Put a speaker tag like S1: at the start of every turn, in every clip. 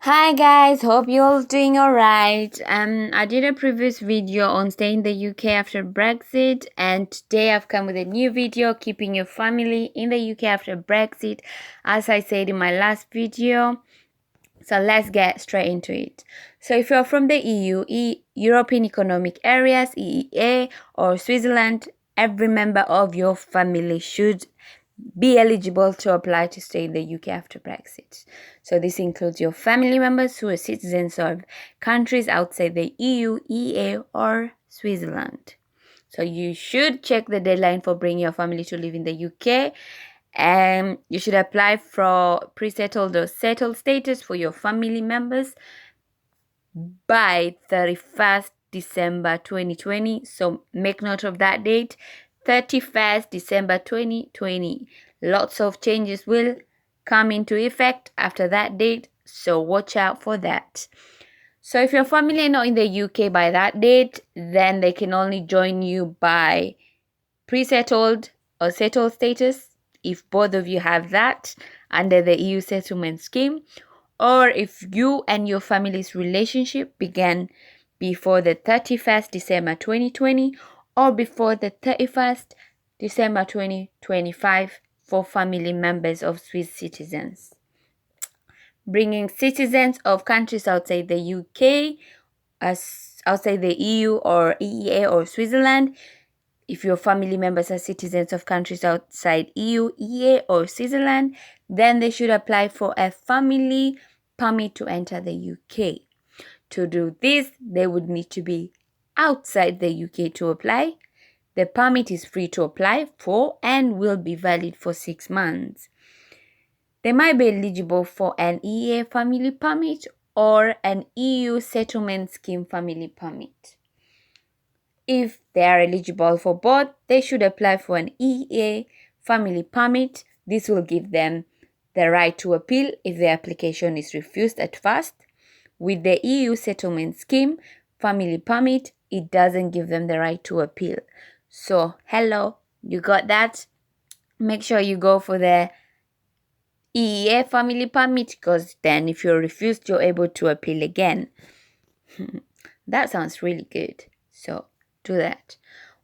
S1: Hi guys, hope you all doing alright. I did a previous video on staying in the UK after Brexit, and today I've come with a new video, keeping your family in the UK after Brexit, as I said in my last video. So let's get straight into it. So if you're from the EU, European Economic Areas, EEA, or Switzerland, every member of your family should be eligible to apply to stay in the UK after Brexit. So this includes your family members who are citizens of countries outside the EU, EA, or Switzerland. So you should check the deadline for bringing your family to live in the UK, and you should apply for pre-settled or settled status for your family members by 31st December 2020. So make note of that date, 31st December 2020. Lots of changes will come into effect after that date, so watch out for that. So if your family are not in the UK by that date, then they can only join you by pre-settled or settled status if both of you have that under the EU settlement scheme, or if you and your family's relationship began before the 31st December 2020 or before the 31st December 2025 for family members of Swiss citizens. Bringing citizens of countries outside the UK, as outside the EU or EEA or Switzerland, if your family members are citizens of countries outside EU, EA, or Switzerland, then they should apply for a family permit to enter the UK. To do this, they would need to be outside the UK to apply. The permit is free to apply for and will be valid for 6 months. They might be eligible for an EA family permit or an EU settlement scheme family permit. If they are eligible for both, they should apply for an EA family permit. This will give them the right to appeal if the application is refused at first. With the EU settlement scheme family permit, it doesn't give them the right to appeal. So, hello, you got that? Make sure you go for the EEA family permit, because then if you're refused, you're able to appeal again. That sounds really good. So, do that.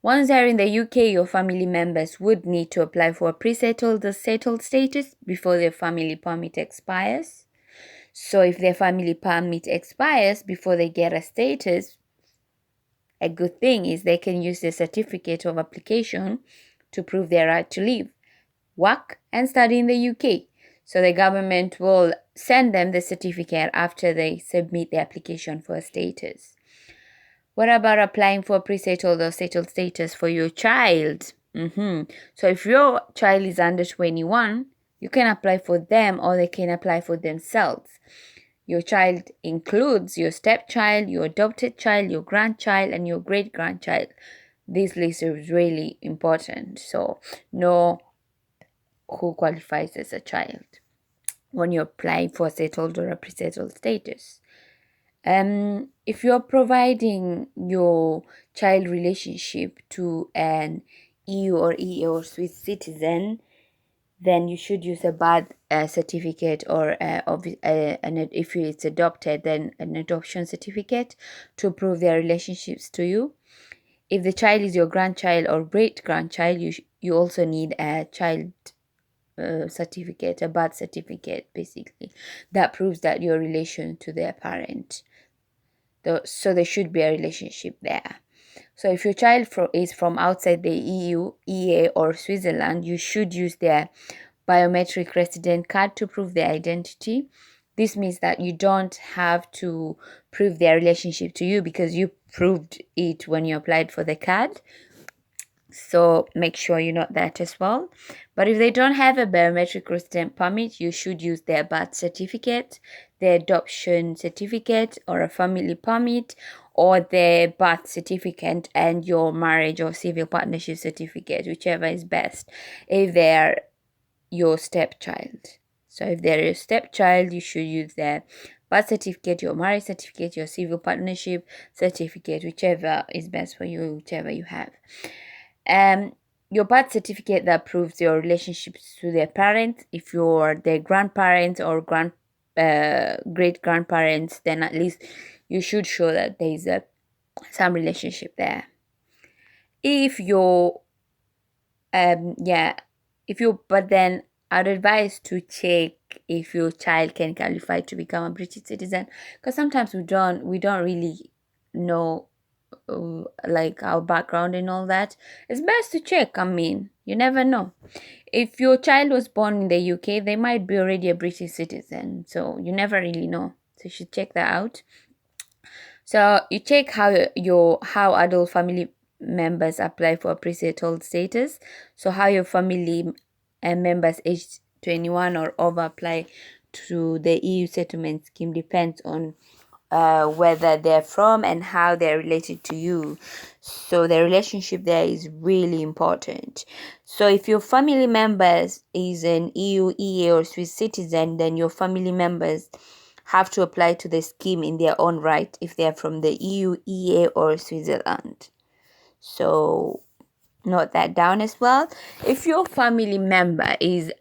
S1: Once they're in the UK, your family members would need to apply for a pre-settled or settled status before their family permit expires. So if their family permit expires before they get a status, a good thing is they can use the certificate of application to prove their right to live, work, and study in the UK. So the government will send them the certificate after they submit the application for a status. What about applying for pre-settled or settled status for your child? So if your child is under 21, you can apply for them or they can apply for themselves. Your child includes your stepchild, your adopted child, your grandchild, and your great-grandchild. This list is really important. So know who qualifies as a child when you apply for settled or a pre-settled status. If you're providing your child relationship to an EU or EA or Swiss citizen, then you should use a birth certificate, or if it's adopted, then an adoption certificate to prove their relationships to you. If the child is your grandchild or great-grandchild, you also need a child certificate, a birth certificate, basically, that proves that your relation to their parent. So there should be a relationship there. So if your child is from outside the EU, EA, or Switzerland, you should use their biometric resident card to prove their identity. This means that you don't have to prove their relationship to you because you proved it when you applied for the card. So make sure you note that as well. But if they don't have a biometric resident permit, you should use their birth certificate, their adoption certificate, or a family permit, or their birth certificate and your marriage or civil partnership certificate, whichever is best, if they're your stepchild. So if they're your stepchild, you should use their birth certificate, your marriage certificate, your civil partnership certificate, whichever is best for you, whichever you have. Your birth certificate that proves your relationships to their parents, if you're their grandparents or great grandparents, then at least you should show that there is some relationship there. If you're yeah, but then I'd advise to check if your child can qualify to become a British citizen, because sometimes we don't really know like our background and all that. It's best to check. I mean, you never know. If your child was born in the UK, they might be already a British citizen, so you never really know. So you should check that out. So you check how adult family members apply for pre-settled status. So how your family members aged 21 or over apply to the EU settlement scheme depends on whether they're from and how they're related to you. So the relationship there is really important. So if your family members is an EU, EA or Swiss citizen, then your family members have to apply to the scheme in their own right if they are from the EU, EA or Switzerland. So note that down as well. If your family member is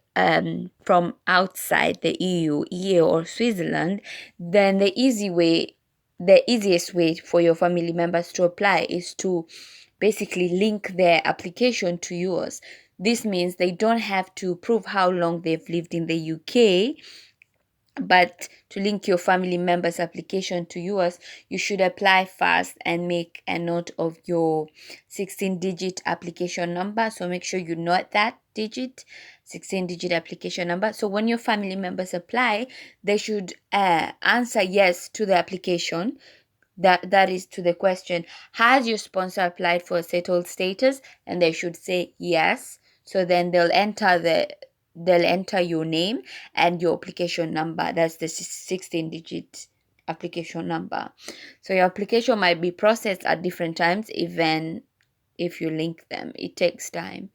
S1: from outside the EU, EA or Switzerland, then the easiest way for your family members to apply is to basically link their application to yours. This means they don't have to prove how long they've lived in the UK, but to link your family member's application to yours, you should apply fast and make a note of your 16-digit application number. So make sure you note that 16-digit application number. So when your family members apply, they should answer yes to the application. That is to the question, has your sponsor applied for a settled status? And they should say yes. So then they'll enter your name and your application number. That's the 16-digit application number. So your application might be processed at different times, even if you link them. It takes time.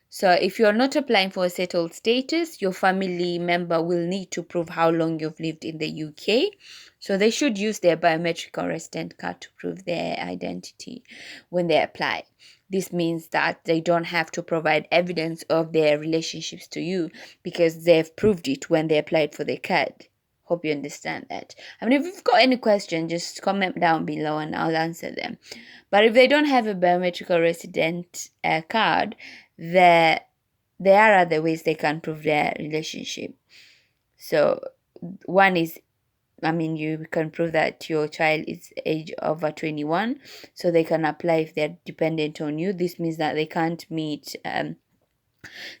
S1: So if you're not applying for a settled status, your family member will need to prove how long you've lived in the UK. So they should use their biometric or resident card to prove their identity when they apply. This means that they don't have to provide evidence of their relationships to you because they've proved it when they applied for the card. Hope you understand that. I mean, if you've got any question, just comment down below and I'll answer them. But if they don't have a biometric or resident card, there are other ways they can prove their relationship. So one is, I mean, you can prove that your child is age over 21, so they can apply if they're dependent on you. This means that they can't meet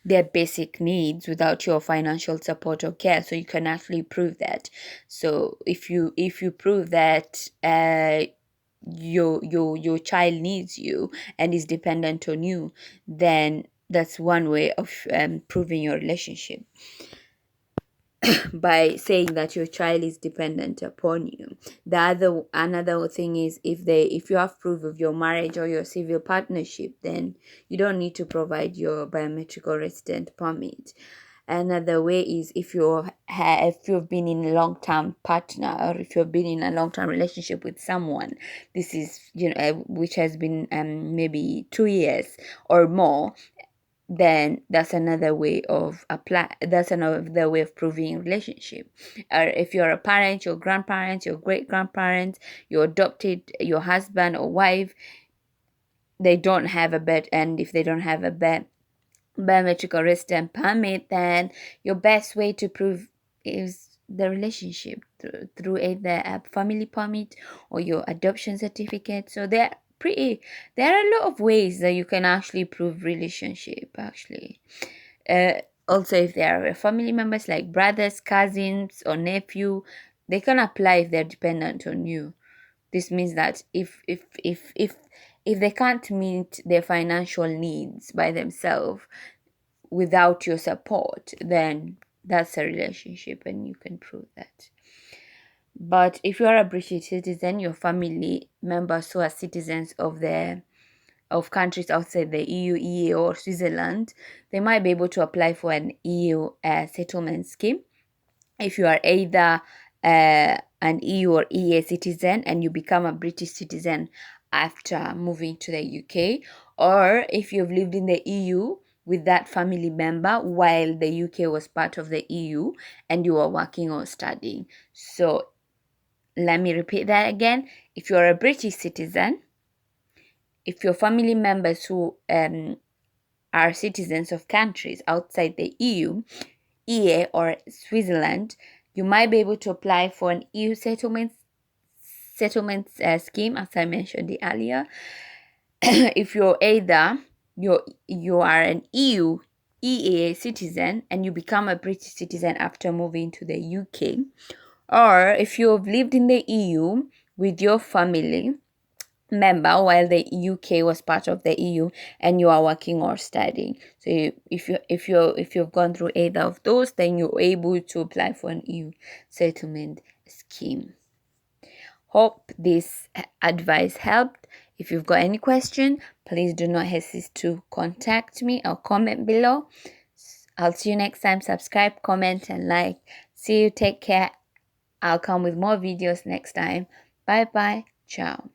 S1: their basic needs without your financial support or care. So you can actually prove that. So if you prove that your child needs you and is dependent on you, then that's one way of proving your relationship. By saying that your child is dependent upon you. Another thing is if you have proof of your marriage or your civil partnership, then you don't need to provide your biometric or resident permit. Another way is if you've been in a long-term partner, or if you've been in a long-term relationship with someone, this is which has been maybe 2 years or more, then that's another way of proving relationship. Or if you're a parent, your grandparents, your great grandparents, you adopted your husband or wife, they don't have a bed, and if they don't have a biometric or resident permit, then your best way to prove is the relationship through either a family permit or your adoption certificate. So there are a lot of ways that you can actually prove relationship actually. Also, if there are family members like brothers, cousins or nephew, they can apply if they're dependent on you. This means that if they can't meet their financial needs by themselves without your support, then that's a relationship and you can prove that. But if you are a British citizen, your family members who are citizens of countries outside the EU, EA or Switzerland, they might be able to apply for an EU settlement scheme. If you are either an EU or EA citizen and you become a British citizen after moving to the UK, or if you've lived in the EU with that family member while the UK was part of the EU and you were working or studying. So let me repeat that again. If you're a British citizen, if your family members who are citizens of countries outside the EU, EA or Switzerland, you might be able to apply for an EU settlement scheme, as I mentioned it earlier. If you're either you are an EU EEA citizen and you become a British citizen after moving to the UK, or if you've lived in the EU with your family member while the UK was part of the EU and you are working or studying. So if you've gone through either of those, then you're able to apply for an EU settlement scheme. Hope this advice helped. If you've got any question, please do not hesitate to contact me or comment below. I'll see you next time. Subscribe, comment, and like. See you. Take care. I'll come with more videos next time. Bye bye. Ciao.